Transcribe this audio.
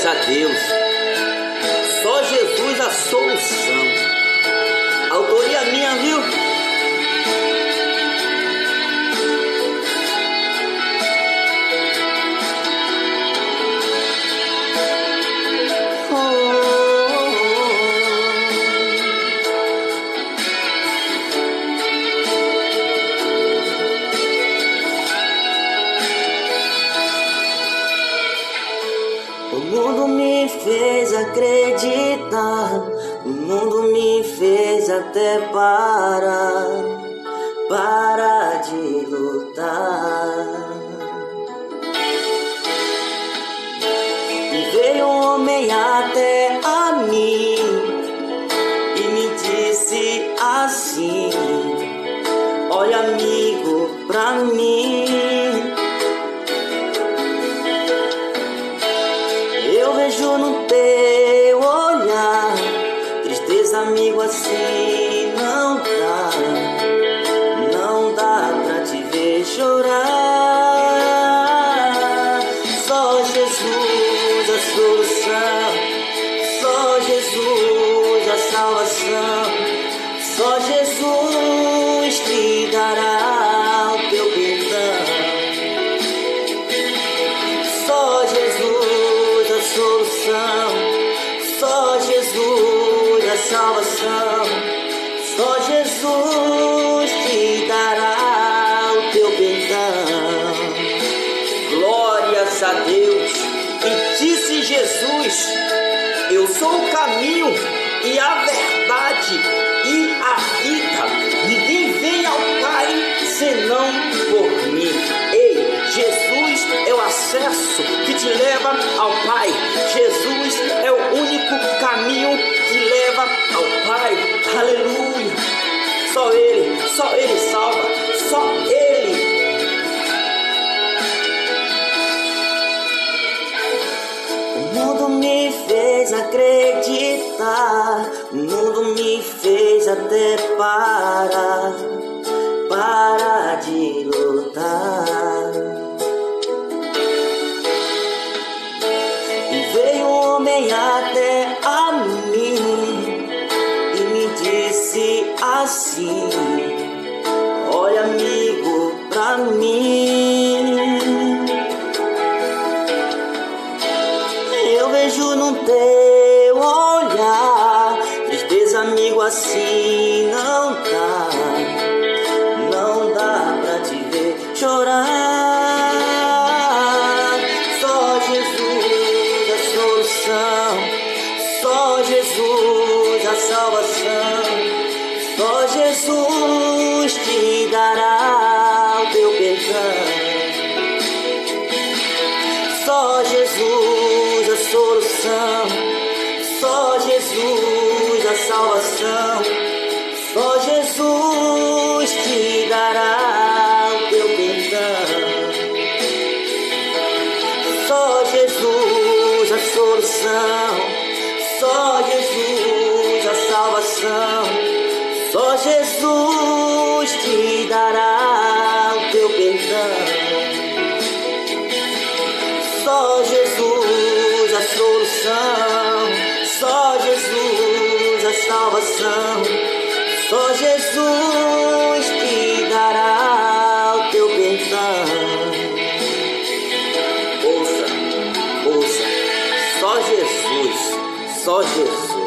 Glórias a Deus. Só Jesus a solução. Autoria minha, viu? O mundo me fez acreditar, o mundo me fez até parar de lutar. E veio um homem até a mim e me disse assim: olha, amigo, pra mim. Eu vejo no teu olhar tristeza, amigo, assim não dá pra te ver chorar. Só Jesus a solução, só Jesus a salvação, só Jesus te dará o teu perdão. Só Jesus a solução, só Jesus a salvação, só Jesus te dará o teu perdão. Glórias a Deus. E disse Jesus: eu sou o caminho e a verdade e a vida. Ninguém vem ao Pai senão por mim. Ei, Jesus é o acesso que te leva ao Pai. Jesus é o único caminho que leva ao Pai. Aleluia. Só Ele salva, só Ele. O mundo me fez acreditar, o mundo me fez até parar de lutar. E veio um homem até a mim e me disse assim: olha, amigo, pra mim. Eu vejo no teu olhar tristeza, amigo, assim não dá pra te ver chorar. Só Jesus a solução, só Jesus a salvação, só Jesus te dará o teu perdão. Só Jesus a solução, só Jesus a salvação, só Jesus te dará o teu perdão. Só Jesus a solução, só Jesus a salvação, só Jesus te dará o teu perdão. Só Jesus a solução, só Jesus a salvação, só Jesus te dará o teu perdão. Ouça, só Jesus, só Jesus.